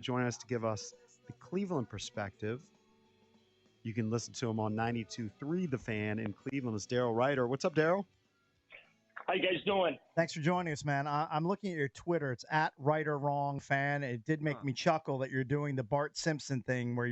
joining us to give us the Cleveland perspective. You can listen to him on 92.3 The Fan in Cleveland. It's Daryl Ruiter. What's up, Daryl? How you guys doing? Thanks for joining us, man. I'm looking at your Twitter. It's at @WriterWrongFan. It did make me chuckle that you're doing the Bart Simpson thing where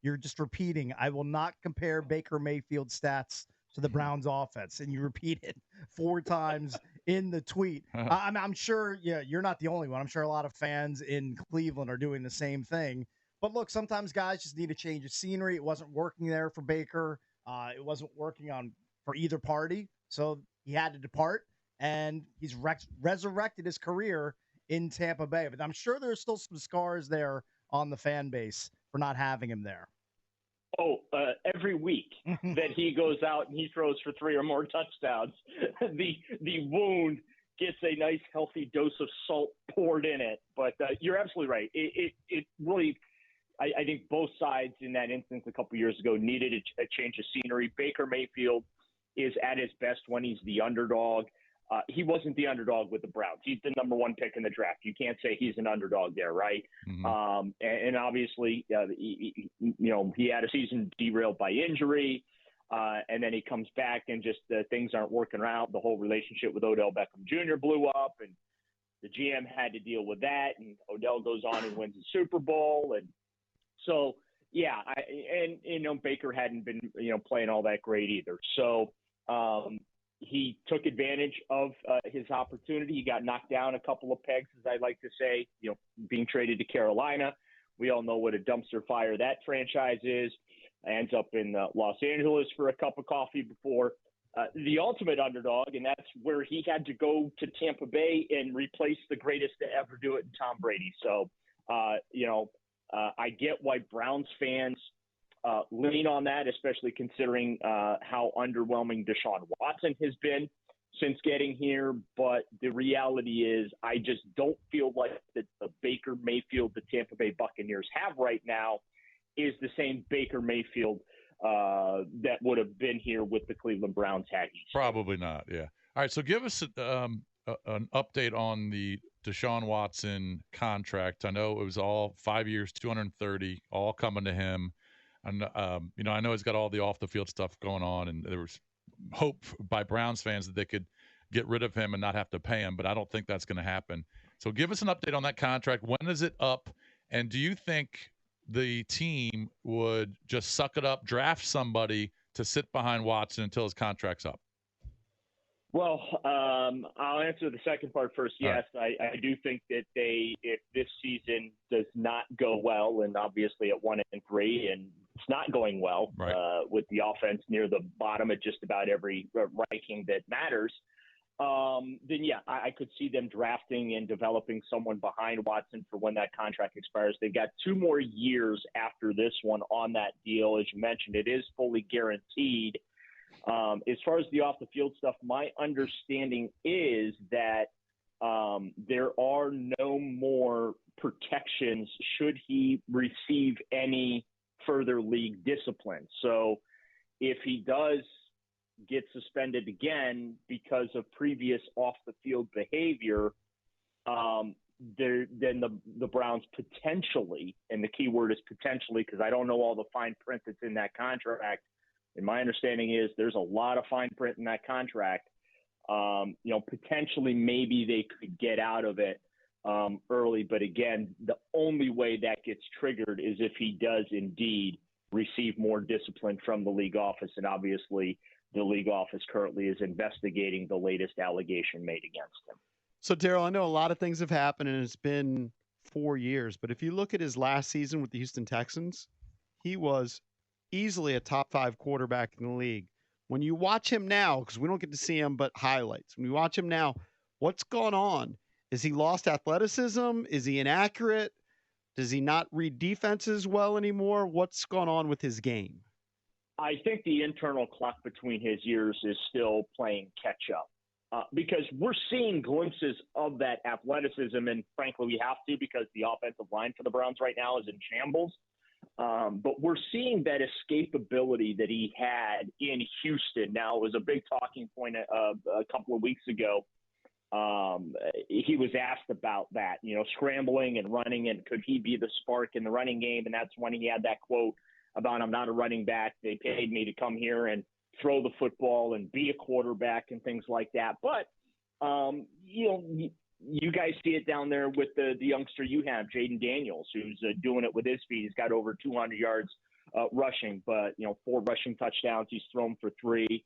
you're just repeating, I will not compare Baker Mayfield stats to the Browns offense. And you repeat it 4 times in the tweet. I'm sure, you're not the only one. I'm sure a lot of fans in Cleveland are doing the same thing. But look, sometimes guys just need a change of scenery. It wasn't working there for Baker. It wasn't working for either party. So he had to depart. And he's resurrected his career in Tampa Bay. But I'm sure there's still some scars there on the fan base for not having him there. Every week that he goes out and he throws for 3 or more touchdowns, the wound gets a nice healthy dose of salt poured in it. But you're absolutely right. It really, I think both sides in that instance a couple years ago needed a change of scenery. Baker Mayfield is at his best when he's the underdog. He wasn't the underdog with the Browns. He's the number 1 pick in the draft. You can't say he's an underdog there, right? Mm-hmm. And obviously, he had a season derailed by injury, and then he comes back and just things aren't working out. The whole relationship with Odell Beckham Jr. blew up, and the GM had to deal with that. And Odell goes on and wins the Super Bowl, and so Baker hadn't been playing all that great either. So. He took advantage of his opportunity. He got knocked down a couple of pegs, as I like to say, being traded to Carolina. We all know what a dumpster fire that franchise is. Ends up in Los Angeles for a cup of coffee before the ultimate underdog, and that's where he had to go to Tampa Bay and replace the greatest to ever do it in Tom Brady. So, I get why Browns fans lean on that, especially considering how underwhelming Deshaun Watson has been since getting here. But the reality is I just don't feel like the Baker Mayfield the Tampa Bay Buccaneers have right now is the same Baker Mayfield that would have been here with the Cleveland Browns had he. Probably not, yeah. All right, so give us an update on the Deshaun Watson contract. I know it was all 5 years, 230, all coming to him. And, I know he's got all the off-the-field stuff going on, and there was hope by Browns fans that they could get rid of him and not have to pay him, but I don't think that's going to happen. So give us an update on that contract. When is it up? And do you think the team would just suck it up, draft somebody to sit behind Watson until his contract's up? Well, I'll answer the second part first. Yes, right. I do think that if this season does not go well, and obviously at 1-3, and it's not going well with the offense near the bottom at just about every ranking that matters, then I could see them drafting and developing someone behind Watson for when that contract expires. They've got 2 more years after this one on that deal. As you mentioned, it is fully guaranteed. As far as the off-the-field stuff, my understanding is that there are no more protections should he receive any further league discipline. So if he does get suspended again because of previous off-the-field behavior, then the Browns potentially, and the key word is potentially because I don't know all the fine print that's in that contract, and my understanding is there's a lot of fine print in that contract. Potentially maybe they could get out of it early. But again, the only way that gets triggered is if he does indeed receive more discipline from the league office. And obviously the league office currently is investigating the latest allegation made against him. So, Daryl, I know a lot of things have happened and it's been 4 years. But if you look at his last season with the Houston Texans, he was easily a top 5 quarterback in the league. When you watch him now, because we don't get to see him but highlights, when you watch him now, what's gone on? Is he lost athleticism? Is he inaccurate? Does he not read defenses well anymore? What's gone on with his game? I think the internal clock between his years is still playing catch up because we're seeing glimpses of that athleticism. And frankly, we have to because the offensive line for the Browns right now is in shambles. But we're seeing that escapability that he had in Houston. Now, it was a big talking point a couple of weeks ago he was asked about that, scrambling and running, and could he be the spark in the running game? And that's when he had that quote about, I'm not a running back. They paid me to come here and throw the football and be a quarterback and things like that. But, you guys see it down there with the youngster you have, Jaden Daniels, who's doing it with his feet. He's got over 200 yards rushing, but, 4 rushing touchdowns. He's thrown for 3.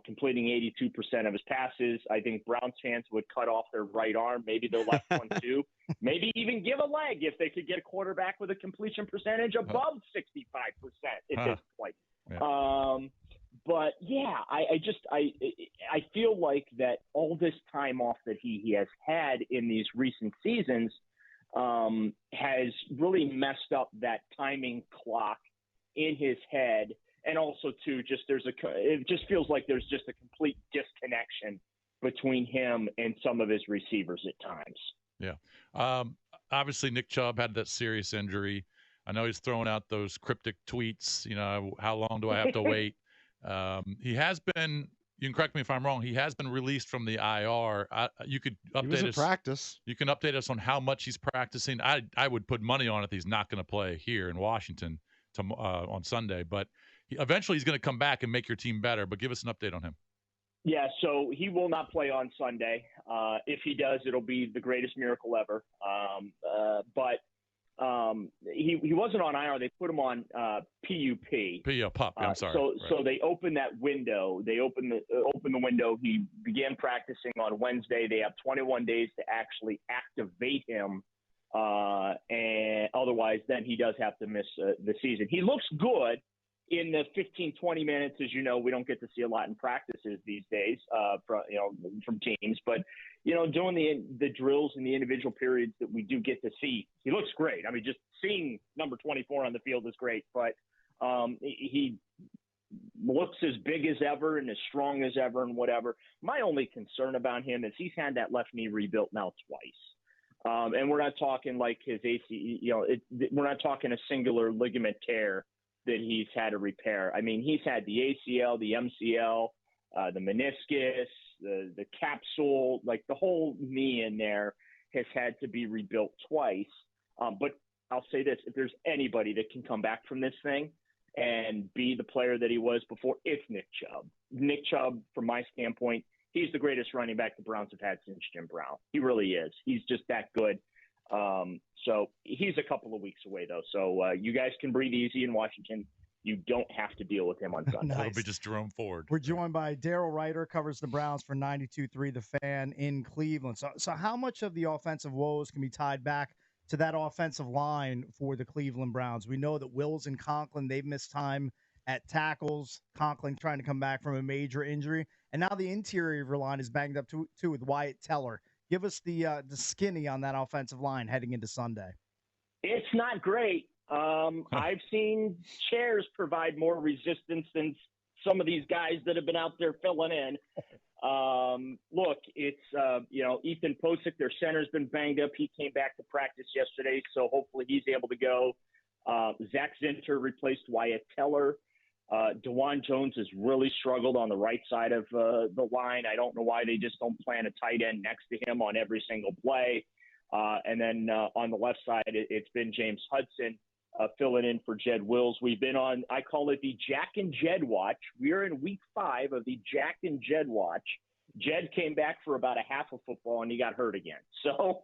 Completing 82% of his passes. I think Browns fans would cut off their right arm, maybe their left one too, maybe even give a leg if they could get a quarterback with a completion percentage above 65% at this point. Yeah. But yeah, I feel like that all this time off that he has had in these recent seasons has really messed up that timing clock in his head. And also, too, it just feels like there's just a complete disconnection between him and some of his receivers at times. Yeah. Obviously, Nick Chubb had that serious injury. I know he's throwing out those cryptic tweets, how long do I have to wait? He has been, you can correct me if I'm wrong, he has been released from the IR. You could update us. Practice. You can update us on how much he's practicing. I would put money on it that he's not going to play here in Washington on Sunday, but eventually he's going to come back and make your team better, but give us an update on him. Yeah, so he will not play on Sunday. If he does, it'll be the greatest miracle ever. But he wasn't on IR. They put him on PUP. PUP, I'm sorry. So they opened that window. They opened the window. He began practicing on Wednesday. They have 21 days to actually activate him. And otherwise, then he does have to miss the season. He looks good in the 15, 20 minutes. As you know, we don't get to see a lot in practices these days from teams. But, doing the drills and the individual periods that we do get to see, he looks great. I mean, just seeing number 24 on the field is great. But he looks as big as ever and as strong as ever and whatever. My only concern about him is he's had that left knee rebuilt now twice. And we're not talking like his AC, we're not talking a singular ligament tear that he's had to repair. I mean, he's had the ACL, the MCL, the meniscus, the capsule, like the whole knee in there has had to be rebuilt twice. But I'll say this, if there's anybody that can come back from this thing and be the player that he was before, it's Nick Chubb. Nick Chubb, from my standpoint, he's the greatest running back the Browns have had since Jim Brown. He really is. He's just that good. So he's a couple of weeks away, though. So you guys can breathe easy in Washington. You don't have to deal with him on Sunday. Nice. It'll be just Jerome Ford. We're joined by Daryl Ruiter, covers the Browns for 92.3 The Fan in Cleveland. So how much of the offensive woes can be tied back to that offensive line for the Cleveland Browns? We know that Wills and Conklin, they've missed time at tackles. Conklin trying to come back from a major injury. And now the interior of your line is banged up too with Wyatt Teller. Give us the skinny on that offensive line heading into Sunday. It's not great. I've seen chairs provide more resistance than some of these guys that have been out there filling in. Look, it's, Ethan Posick, their center's been banged up. He came back to practice yesterday, so hopefully he's able to go. Zach Zinter replaced Wyatt Teller. DeJuan Jones has really struggled on the right side of the line. I don't know why they just don't plan a tight end next to him on every single play. And then on the left side, it's been James Hudson filling in for Jed Wills. We've been on, I call it the Jack and Jed watch. We're in week 5 of the Jack and Jed watch. Jed came back for about a half of football and he got hurt again. So,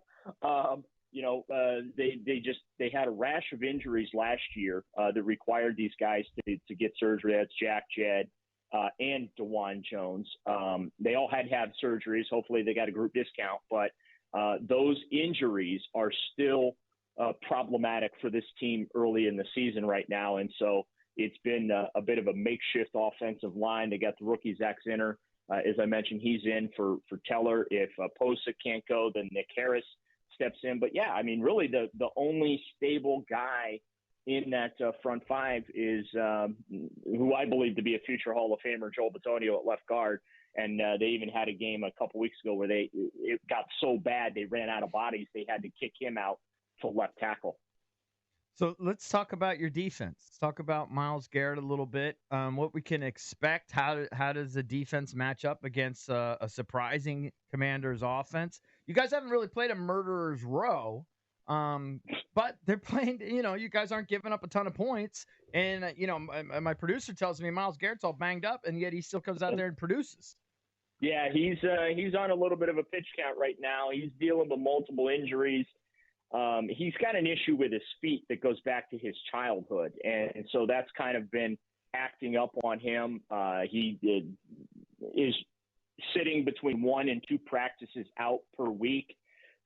they had a rash of injuries last year that required these guys to get surgery. That's Jack, Jed, and DeJuan Jones. They all had to have surgeries. Hopefully they got a group discount, but those injuries are still problematic for this team early in the season right now. And so it's been a bit of a makeshift offensive line. They got the rookie Zach Zinter. As I mentioned, he's in for Teller. If Posick can't go, then Nick Harris steps in. But yeah, I mean, really the only stable guy in that front 5 is who I believe to be a future Hall of Famer, Joel Bitonio at left guard. And they even had a game a couple weeks ago where it got so bad they ran out of bodies. They had to kick him out to left tackle. So let's talk about your defense. Let's talk about Myles Garrett a little bit. What we can expect. How does the defense match up against a surprising Commanders offense? You guys haven't really played a murderer's row, but they're playing. You guys aren't giving up a ton of points. And my producer tells me Myles Garrett's all banged up, and yet he still comes out there and produces. Yeah, he's on a little bit of a pitch count right now. He's dealing with multiple injuries. He's got an issue with his feet that goes back to his childhood, and so that's kind of been acting up on him. He is sitting between 1 and 2 practices out per week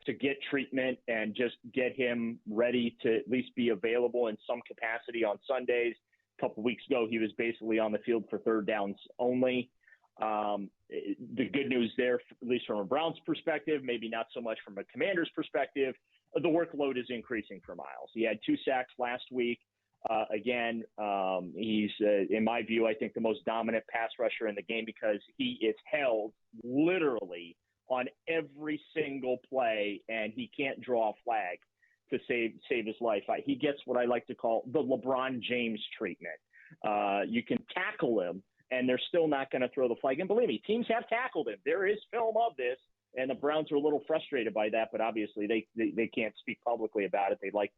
to get treatment and just get him ready to at least be available in some capacity on Sundays. A couple weeks ago, he was basically on the field for third downs only. The good news there, at least from a Browns perspective, maybe not so much from a Commander's perspective, the workload is increasing for Myles. He had 2 sacks last week. Again, he's, in my view, I think the most dominant pass rusher in the game because he is held literally on every single play, and he can't draw a flag to save his life. He gets what I like to call the LeBron James treatment. You can tackle him, and they're still not going to throw the flag. And believe me, teams have tackled him. There is film of this, and the Browns are a little frustrated by that, but obviously they can't speak publicly about it. They like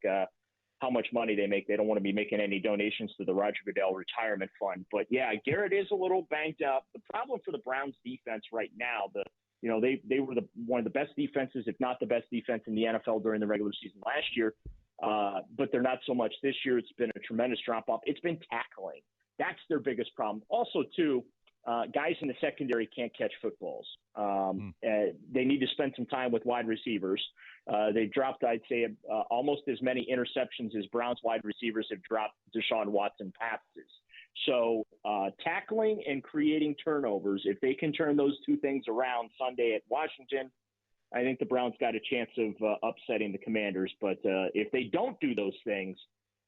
how much money they make. They don't want to be making any donations to the Roger Goodell Retirement Fund. But, yeah, Garrett is a little banged up. The problem for the Browns defense right now, they were one of the best defenses, if not the best defense in the NFL during the regular season last year, but they're not so much this year. It's been a tremendous drop-off. It's been tackling. That's their biggest problem. Also, too, guys in the secondary can't catch footballs. They need to spend some time with wide receivers. They've dropped, I'd say, almost as many interceptions as Browns wide receivers have dropped Deshaun Watson passes. So tackling and creating turnovers, if they can turn those 2 things around Sunday at Washington, I think the Browns got a chance of upsetting the Commanders. But if they don't do those things,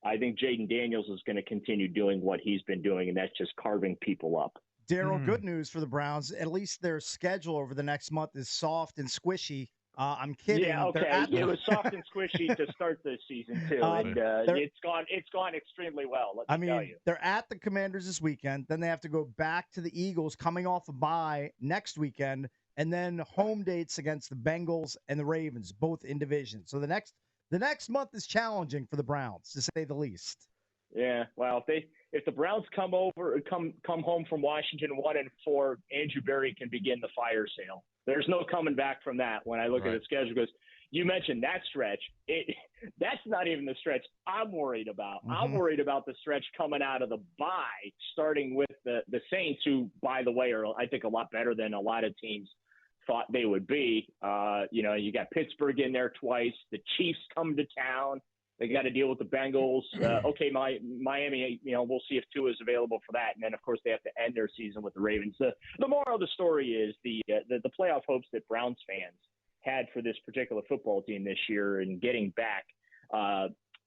I think Jaden Daniels is going to continue doing what he's been doing, and that's just carving people up. Daryl, good news for the Browns. At least their schedule over the next month is soft and squishy. I'm kidding. Yeah, okay. It was soft and squishy to start this season too, and it's gone extremely well. Let me tell you. They're at the Commanders this weekend. Then they have to go back to the Eagles, coming off a bye next weekend, and then home dates against the Bengals and the Ravens, both in division. So the next month is challenging for the Browns, to say the least. Yeah, well, if the Browns come home from Washington 1-4, Andrew Berry can begin the fire sale. There's no coming back from that. When I look at the schedule, because you mentioned that stretch, that's not even the stretch I'm worried about. Mm-hmm. I'm worried about the stretch coming out of the bye, starting with the Saints, who, by the way, are I think a lot better than a lot of teams thought they would be. You got Pittsburgh in there twice. The Chiefs come to town. They got to deal with the Bengals. Miami, we'll see if Tua is available for that. And then, of course, they have to end their season with the Ravens. The moral of the story is the playoff hopes that Browns fans had for this particular football team this year and getting back.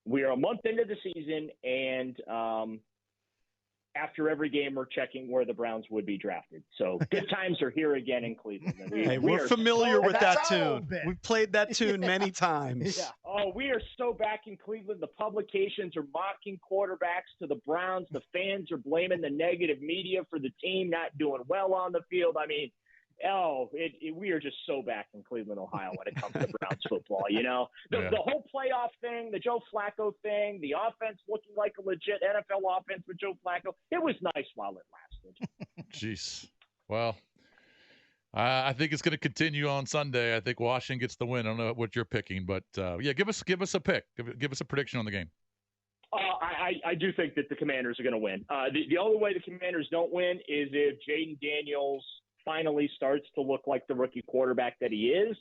We are a month into the season, and after every game, we're checking where the Browns would be drafted. So good times are here again in Cleveland. We're familiar with that tune. We've played that tune many times. Yeah. Oh, we are so back in Cleveland. The publications are mocking quarterbacks to the Browns. The fans are blaming the negative media for the team not doing well on the field. I mean, we are just so back in Cleveland, Ohio when it comes to Browns football. The whole playoff thing, the Joe Flacco thing, the offense looking like a legit NFL offense with Joe Flacco. It was nice while it lasted. Jeez. Well, I think it's going to continue on Sunday. I think Washington gets the win. I don't know what you're picking, but give us a pick. Give us a prediction on the game. I do think that the Commanders are going to win. The only way the Commanders don't win is if Jaden Daniels finally starts to look like the rookie quarterback that he is.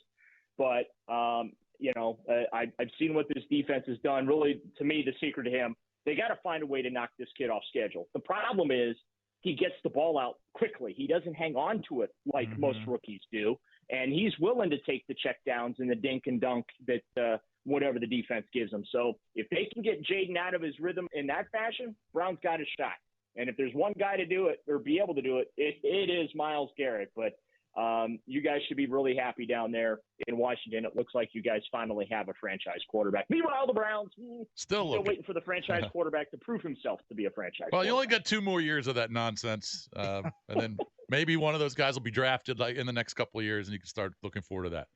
But, I've seen what this defense has done. Really, to me, the secret to him, they got to find a way to knock this kid off schedule. The problem is he gets the ball out quickly. He doesn't hang on to it like most rookies do. And he's willing to take the checkdowns and the dink and dunk that whatever the defense gives him. So if they can get Jaden out of his rhythm in that fashion, Brown's got a shot. And if there's one guy to do it or be able to do it, it is Myles Garrett. But You guys should be really happy down there in Washington. It looks like you guys finally have a franchise quarterback. Meanwhile, the Browns still waiting for the franchise quarterback to prove himself to be a franchise. Well, you only got 2 more years of that nonsense, and then maybe one of those guys will be drafted like in the next couple of years, and you can start looking forward to that.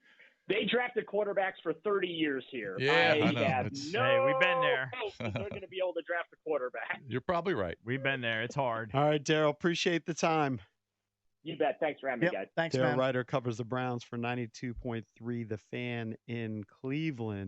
They drafted quarterbacks for 30 years here. Yeah, I know. Have Hey, we've been there. hope they're going to be able to draft a quarterback. You're probably right. We've been there. It's hard. All right, Daryl, appreciate the time. You bet. Thanks for having me, guys. Thanks, Daryl man. Ruiter covers the Browns for 92.3 The Fan in Cleveland.